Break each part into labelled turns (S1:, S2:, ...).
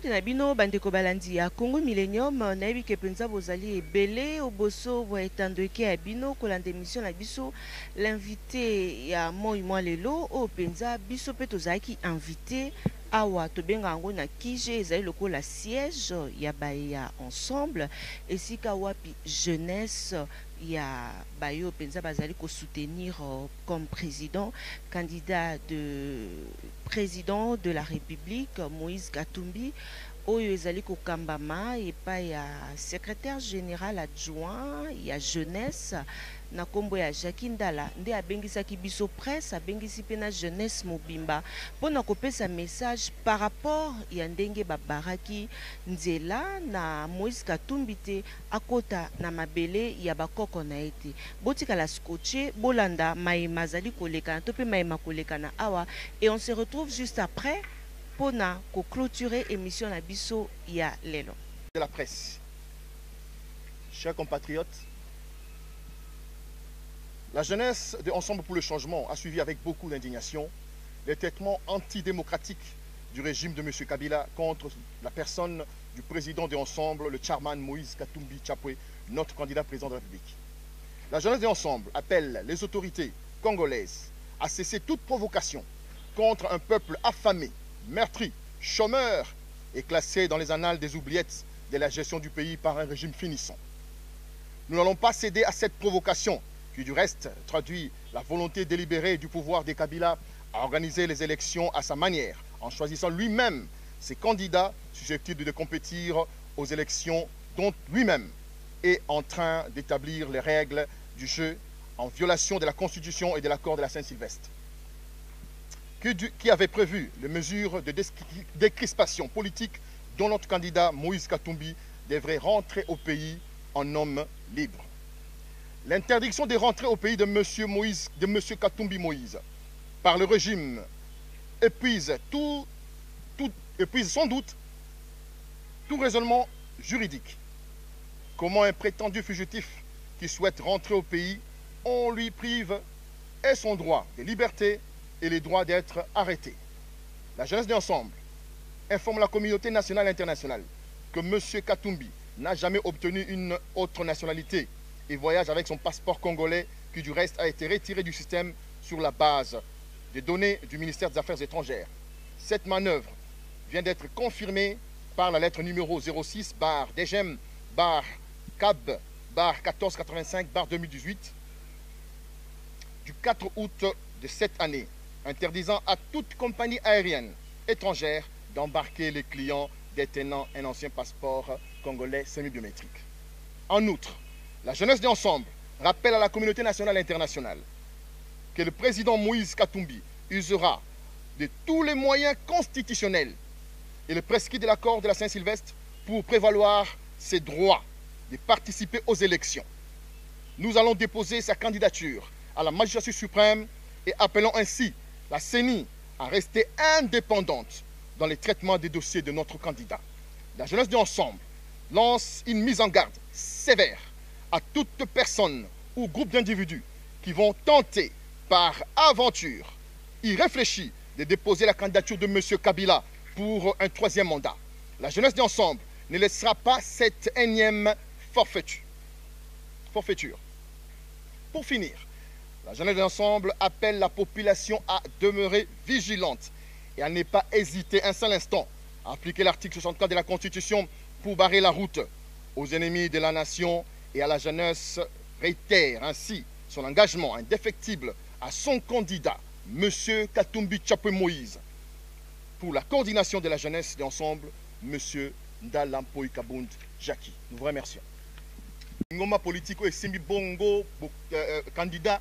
S1: mbote na bino bandeko balandi ya Congo Millennium nayebi ke penza bozali ebele oboso bo etandeke ya bino kolanda émission na biso l'invité ya moi lelo o penza biso pe tozaki invité awa tobenga yango na kije ezali lokola siège ya baya ensemble esika wapi jeunesse ya bayo penza bazali ko soutenir comme candidat de la République Moïse Katumbi oyo ezali ko kambama epa ya secrétaire général adjoint ya jeunesse na kombo ya Jacques Ndala nde abengisaki biso presse abengisi pe na jeunesse mobimba pona kopesa message par rapport ya ndenge babaraki nzela na Moïse Katumbi te akota na mabele ya bakoko na ete botika la scotché bolanda maema zali koleka to pe maema koleka na awa et on se retrouve juste après pona ko clôturer émission na biso ya lelo
S2: de la presse. Chers compatriotes, la jeunesse de Ensemble pour le changement a suivi avec beaucoup d'indignation les traitements antidémocratiques du régime de M. Kabila contre la personne du président de Ensemble, le chairman Moïse Katumbi Chapwe, notre candidat président de la République. La jeunesse de Ensemble appelle les autorités congolaises à cesser toute provocation contre un peuple affamé, meurtri, chômeur et classé dans les annales des oubliettes de la gestion du pays par un régime finissant. Nous n'allons pas céder à cette provocation qui du reste traduit la volonté délibérée du pouvoir des Kabila à organiser les élections à sa manière, en choisissant lui-même ses candidats susceptibles de compétir aux élections dont lui-même est en train d'établir les règles du jeu en violation de la Constitution et de l'accord de la Saint-Sylvestre, qui avait prévu les mesures de décrispation politique dont notre candidat Moïse Katumbi devrait rentrer au pays en homme libre. L'interdiction de rentrer au pays de M. Katumbi Moïse par le régime épuise sans doute tout raisonnement juridique. Comment un prétendu fugitif qui souhaite rentrer au pays, on lui prive et son droit de liberté et les droits d'être arrêté. La jeunesse d'Ensemble informe la communauté nationale et internationale que M. Katumbi n'a jamais obtenu une autre nationalité et voyage avec son passeport congolais qui du reste a été retiré du système sur la base des données du ministère des Affaires étrangères. Cette manœuvre vient d'être confirmée par la lettre numéro 06-DGM-CAB-1485-2018 du 4 août de cette année, interdisant à toute compagnie aérienne étrangère d'embarquer les clients détenant un ancien passeport congolais semi-biométrique. En outre, la jeunesse d'Ensemble rappelle à la communauté nationale et internationale que le président Moïse Katumbi usera de tous les moyens constitutionnels et le prescrit de l'accord de la Saint-Sylvestre pour prévaloir ses droits de participer aux élections. Nous allons déposer sa candidature à la magistrature suprême et appelons ainsi la CENI à rester indépendante dans les traitements des dossiers de notre candidat. La jeunesse d'Ensemble lance une mise en garde sévère à toute personne ou groupe d'individus qui vont tenter par aventure irréfléchie de déposer la candidature de M. Kabila pour un troisième mandat. La jeunesse d'Ensemble ne laissera pas cette énième forfaiture. Pour finir, la jeunesse d'Ensemble appelle la population à demeurer vigilante et à ne pas hésiter un seul instant à appliquer l'article 64 de la Constitution pour barrer la route aux ennemis de la nation, et à la jeunesse réitère ainsi son engagement indéfectible à son candidat, M. Katumbi Chapwe Moïse, pour la coordination de la jeunesse d'Ensemble, M. Ndala Mpoyi Kabund Jackie. Nous vous remercions. Ngoma politiko et Simbi Bongo, candidat,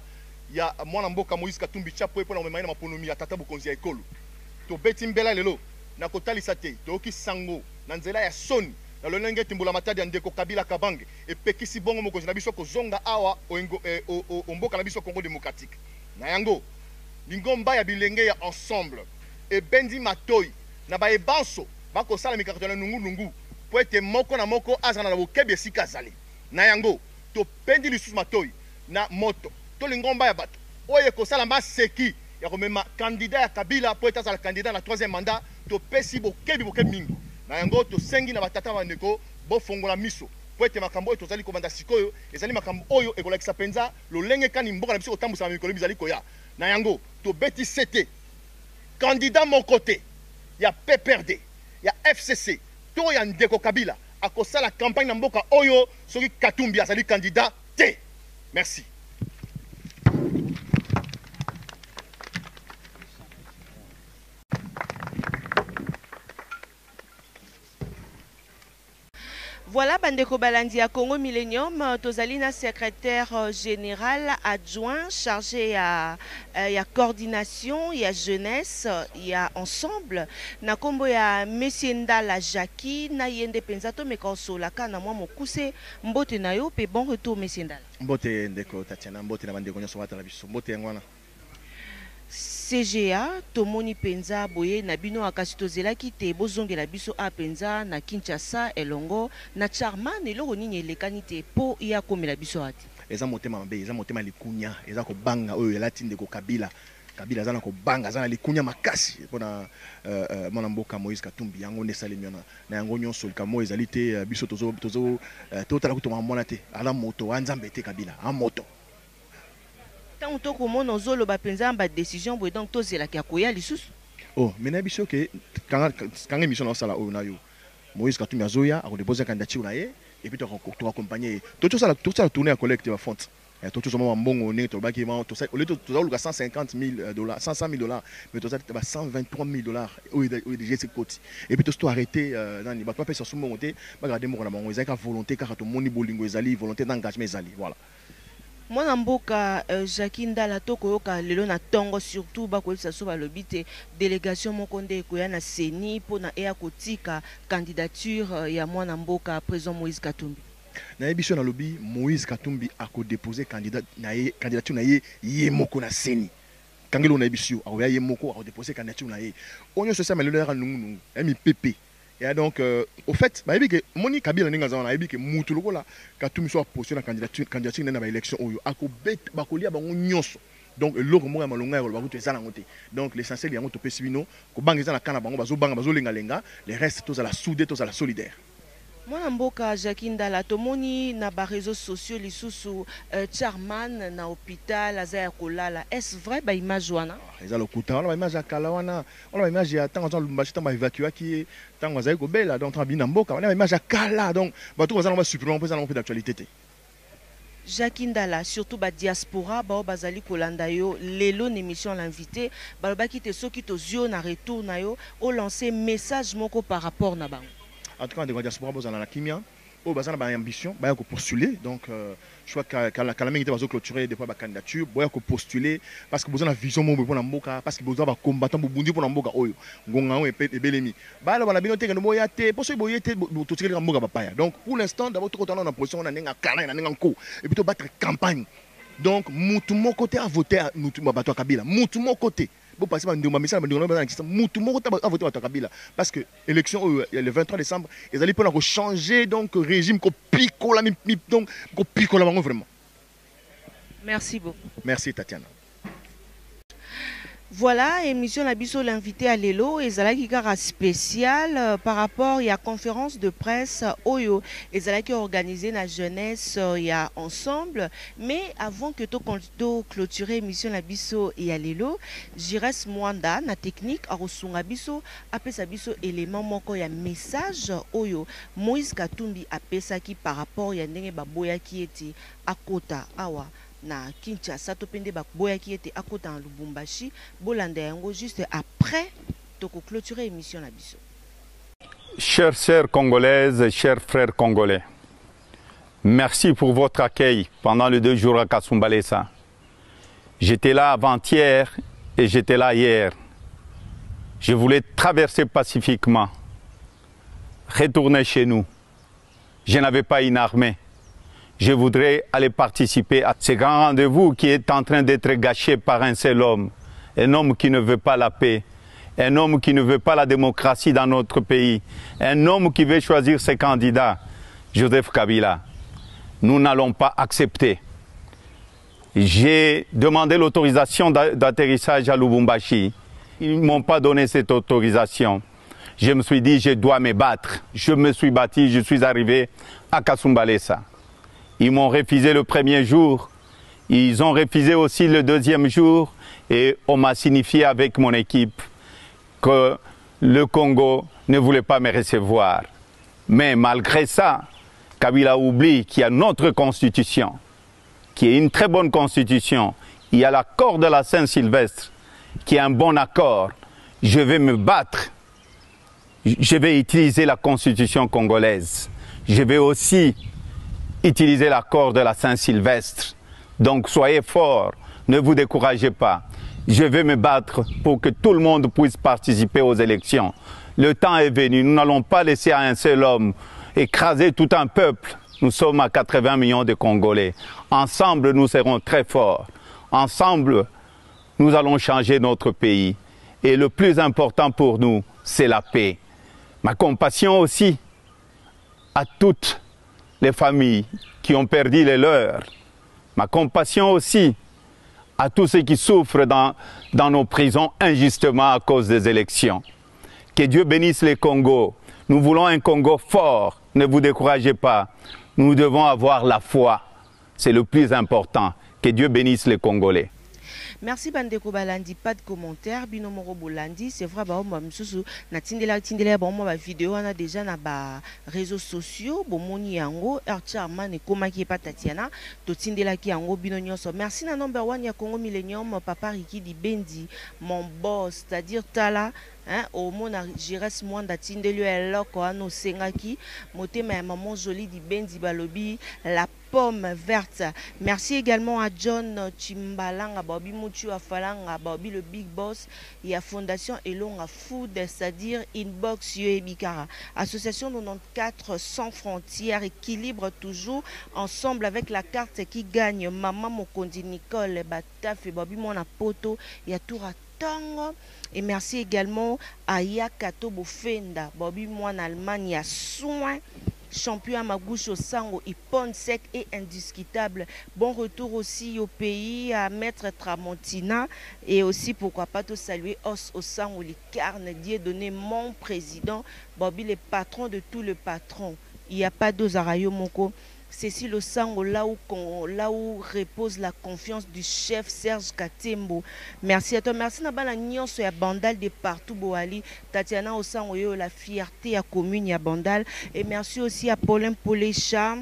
S2: il y a Mwanamboka Moïse Katumbi Chapwe pour la maponomi ya tata bukonzi ya ekolo. To betimbela lelo, na kotali sate, to oki sango, nanzela ya soni, na lolenge timbula matadi andeko Kabila Kabange, et pekisi bongo mokonzi na biso ko zonga awa omboka na biso Congo démocratique. Na yango, lingomba ya bilenge ya ensemble, et bendi matoi, na ba ebanso, bako sala mikarto na nungu, po ete moko na moko azana na bokebi esika zali. Na yango, to pendi lisusu matoi, na moto, to lingomba ya bato, oye ko sala ma seki, ya komema candidat ya Kabila, po ete azala candidat na troisième mandat, to pesi bokebi mingi. na yango to sengi na batata bandeko bo fongola miso po ete makambo oyo tozali kobanda sikoyo ezali makambo oyo ekolakisa penza lolenge kani mboka na biso kotambusa mikolo bizali koya na yango to beti sete candidat mon côté ya PPRD ya FCC to ya Ndeko Kabila akosala campagne na mboka oyo soki Katumbi azali candidat te. Merci.
S1: Voilà, Bandeko Balandi à Congo Millennium, Tozalina secrétaire général adjoint chargé à coordination, il y a jeunesse, il y a ensemble. Na kombo ya Messienda la Jackie, na yende pensato me konsola kana moi mo kuse mbote na yo pe bon retour Messienda.
S2: Mbote ndeko Tatiana, mbote na bandeko nyoso wata la biso, mbote ngwana.
S1: CGA tomoni penza boye na bino akasi tozela kite bozongela biso a penza na Kinshasa elongo na Charman eloko nini elekani te po ya komela biso ati
S2: eza motema mabe eza motema likunya eza ko banga oyo elati Ndeko Kabila Kabila zana ko banga zana likunya makasi pona mwana mboka Moïse Katumbi yango nesali miona na yango nyonso likamo ezali te biso tozo totala kutoma mona te ala moto wanzambe te Kabila a moto.
S1: Tant que mon ozolo ba penza ba décision boy donc tozela ki akoya lisusu.
S2: Oh, mena biso ke kanga mission na sala o na yo. Moïse Katumbi azoya a déposer candidature na ye et puis to accompagner. To sala tourner à collecte fond. To tout moment mbongo ne to ba ki ma to ça au lieu to luka $150,000 $100,000 mais to ça 123,000 au déjà c'est côté. Et puis to arrêter dans les bateaux pesa sumo monter ba garder mo na bango ezaka volonté car to moni bolingo ezali volonté d'engagement ezali voilà.
S1: Mwana mboka Jackie Ndala tokoyoka lelo na tongo surtout bakolisa so balobi te délégation moko nde ekoya na CENI pona eya kotika candidature ya mwana mboka président Moïse Katumbi.
S2: Na yebiso na lobi Moïse Katumbi ako déposer candidature na ye moko na CENI. Kangelo na yebiso akoya ye moko ako déposer candidature na ye. Onyo social melelo ya nungu MPP. Et donc, au fait, que Moni Kabila n'a pas dit que Moutoulo la Katumbi soit posé la candidature dans l'élection. Donc, l'autre mot est malonga donc l'essentiel est que Pesivino, que Bangeza la Canabang, Bazo Lenga, les restes tous à la soudée, tous à la solidaire.
S1: Mwana mboka Jackie Ndala tomoni na ba réseaux sociaux lisusu Charman na hôpital azaya kolala est-ce vrai ba image wana
S2: eza lokuta on ba image ya kala wana on ba image ya tango Lumbashi tamba évacuer qui tango azaya ko bela donc bina mboka on ba image ya kala donc bato bazana ba supprimer on peut ça d'actualité te
S1: Jackie Ndala surtout ba diaspora ba bazali kolanda yo lelo émission l'invité balobaki te soki to zio na retour na yo o lancer message moko par rapport na bango.
S2: En tout cas, des diaspora dans la kimia, au bazar a ambition, bah qu'on postuler. Donc, je crois que la même était clôturer des fois la candidature, bah qu'on postuler parce que besoin la vision mon pour n'amboka, parce que besoin de combattant pour bundi pour n'amboka oyo, gonga et belemi. Bah là on a bien noté que nous boyate, pour ce boyate, tout tirer n'amboka papaya. Donc, pour l'instant, d'abord tout en position, on a n'enga cana, on a n'enga co, et plutôt battre campagne. Donc, tout mon côté à voter à nous tout bateau Kabila, tout mon côté. Passer par un message à voter à Kabila parce que l'élection le 23 décembre ils allaient pour changer donc régime qu'on pico la donc qu'on pico la vraiment.
S1: Merci beaucoup.
S2: Merci Tatiana.
S1: Voilà, émission la biso l'invité à Lelo et Zalaki Gara spécial par rapport à la conférence de presse Oyo et Zalaki organisé la jeunesse il y a ensemble. Mais avant que tu clôturer émission la biso et à Lelo, Jires Mwanda na technique à Rosunga biso après sa biso élément moko ya message Oyo Moïse Katumbi apesa qui par rapport ya ndenge baboya qui était à Kota awa. Na Kinshasa topende bakboya qui était à côté en Lubumbashi bolanda yango juste après toko clôturer émission na biso.
S3: Chères sœurs congolaises, chers frères congolais, merci pour votre accueil pendant les 2 jours à Kasumbalesa. J'étais là avant-hier et j'étais là hier. Je voulais traverser pacifiquement, retourner chez nous. Je n'avais pas une armée. Je voudrais aller participer à ce grand rendez-vous qui est en train d'être gâché par un seul homme. Un homme qui ne veut pas la paix. Un homme qui ne veut pas la démocratie dans notre pays. Un homme qui veut choisir ses candidats. Joseph Kabila. Nous n'allons pas accepter. J'ai demandé l'autorisation d'atterrissage à Lubumbashi. Ils ne m'ont pas donné cette autorisation. je me suis dit, je dois me battre. Je me suis battu, je suis arrivé à Kasumbalesa. Ils m'ont refusé le premier jour, ils ont refusé aussi le deuxième jour, et on m'a signifié avec mon équipe que le Congo ne voulait pas me recevoir. Mais malgré ça, Kabila oublie qu'il y a notre constitution, qui est une très bonne constitution. Il y a l'accord de la Saint-Sylvestre, qui est un bon accord. Je vais me battre. Je vais utiliser la constitution congolaise. Je vais aussi utiliser l'accord de la Saint-Sylvestre. Donc soyez forts, ne vous découragez pas. Je vais me battre pour que tout le monde puisse participer aux élections. Le temps est venu, nous n'allons pas laisser un seul homme écraser tout un peuple. Nous sommes à 80 millions de Congolais. Ensemble, nous serons très forts. Ensemble, nous allons changer notre pays. Et le plus important pour nous, c'est la paix. Ma compassion aussi à toutes les familles qui ont perdu les leurs. Ma compassion aussi à tous ceux qui souffrent dans nos prisons injustement à cause des élections. Que Dieu bénisse les Congos. Nous voulons un Congo fort. Ne vous découragez pas. Nous devons avoir la foi. C'est le plus important. Que Dieu bénisse les Congolais.
S1: Merci Bandeko Balandi, pas de commentaire. Bino Moro Bolandi, c'est vrai, bah, moi, m'soussou, na tindela, bon, moi, vidéo, on a déjà na ba réseaux sociaux, bon, moni yango, Charman et Koma qui est pas Tatiana, to tindela ki yango, bino nyonso. Merci na number one ya Congo Millennium, papa Riki di Bendi, mon boss, c'est-à-dire Tala. Hein, au monde Jires Mwanda Tindelu eloko ano sengaki motema ya maman jolie di Bendi balobi la pomme verte. Merci également à John Chimbalanga Bobby Muchu Afalanga Bobby le big boss et à Fondation Elonga Food, c'est-à-dire Inbox Yue Bikara. Association 94 sans frontières, équilibre toujours ensemble avec la carte qui gagne. Maman Mokondi Nicole Bataf et Bobby Mona Poto et à Toura Tango. Et merci également à Yakato Bofenda, Bobby Moine Allemagne, à soin, champion à Magouche au Sango, Ipon sec et indiscutable. Bon retour aussi au pays à Maître Tramontina et aussi pourquoi pas te saluer Os au Sango, les carnes, Dieu donné mon président, Bobby le patron de tous les patrons. Il n'y a pas d'Ozarayo Moko. Cécile Osango, là où repose la confiance du chef Serge Katembo. Merci à toi. Merci à la nyonso ya Bandal de partout Boali. Tatiana Osango yo la fierté à commune ya Bandal. Et merci aussi à Paulin Polécha.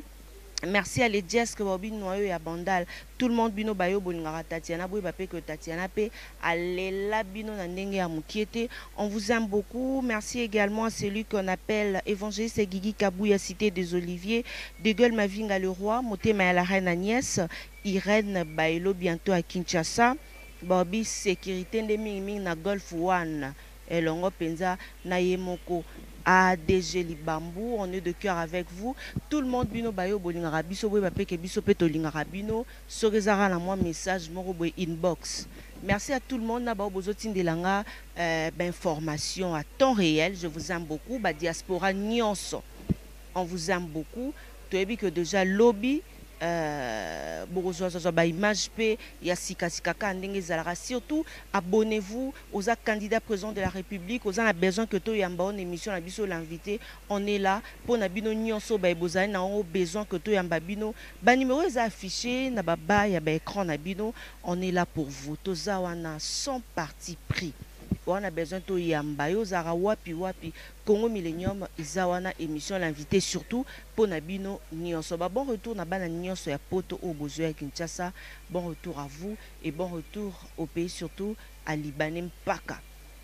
S1: Merci à les que Bobby Noyo et à Bandal. Tout le monde bino bayo bolingara Tatiana boy bape que Tatiana pe alela bino na ndenge ya mukiete. On vous aime beaucoup. Merci également à celui qu'on appelle évangéliste Guigui Kabouya cité des Oliviers, De Gaulle Mavinga le roi, Motema ya la reine Agnès, Irène Bailo bientôt à Kinshasa. Bobby sécurité ndeming na Golf One. Elongo penza na yemoko. ADG Libambou, on est de cœur avec vous. Tout le monde bino bayo bolingara biso boy bape ke biso peto lingara bino sorezara na moi message moko boy inbox. Merci à tout le monde na ba bozoti ndelanga information à temps réel. Je vous aime beaucoup ba diaspora nyonso. On vous aime beaucoup. Tu as vu que déjà lobby image surtout abonnez-vous aux candidats présents de la République aux a besoin que to yamba on émission na biso l'invité on est là pour na bino nyonso ba bozali na besoin que to yamba bino ba numéro est affiché na baba ya ba écran na bino on est là pour vous toza wana sans parti pris. On a besoin de yamba yo zara wapi Congo Millennium izawana émission l'invité surtout pour Nabino Nyonso. Bon retour na bana Nyonso ya poto au Bozo ya Kinshasa. Bon retour à vous et bon retour au pays surtout à Libanais Mpaka.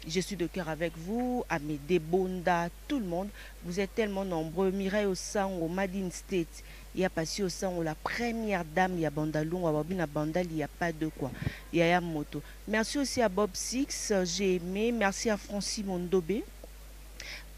S1: Je suis de cœur avec vous, à mes Bonda, tout le monde. Vous êtes tellement nombreux. Mireille Osango, Madine State. Il y a passé au sang la première dame, il y a Bandalou, à Bandal, il n'y a pas de quoi. Il y a moto. Merci aussi à Bob Six, j'ai aimé. Merci à Francis Mondobé.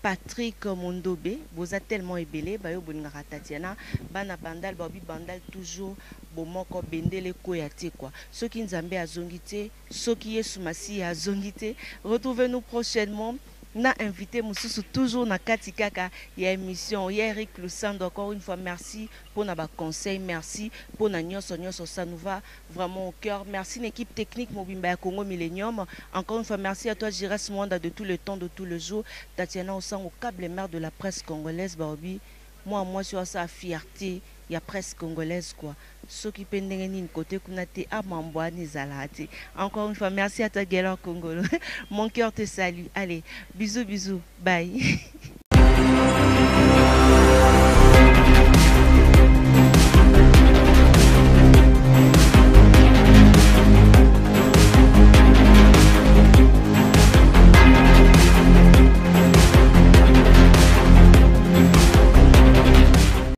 S1: Patrick Mondobé, vous êtes tellement ébélé, Bayo Boningara Tatiana, Bana Bandal, Bobby Bandal, toujours Bomoko Bendele Koyate quoi. Ceux qui nous ont azongité, ceux qui est soumasi azongité. Retrouvez-nous prochainement. na invité Moussou toujours na kati kaka ya émission ya Eric Lusando. Encore une fois merci pour na ba conseil, merci pour na nyonso ça nous va vraiment au cœur. Merci l'équipe technique Mobimba ya Congo Millennium. Encore une fois merci à toi Jiras Mwanda de tout le temps, de tout le jour. Tatiana Osan au câble mère de la presse congolaise Baobi. Moi sur sa fierté, il y a presse congolaise quoi. Ceux qui pendent une côté kunate à Mamboani Zalate. Encore une fois merci à toi Guélan Congolo. Mon cœur te salue. Allez, bisous, bye.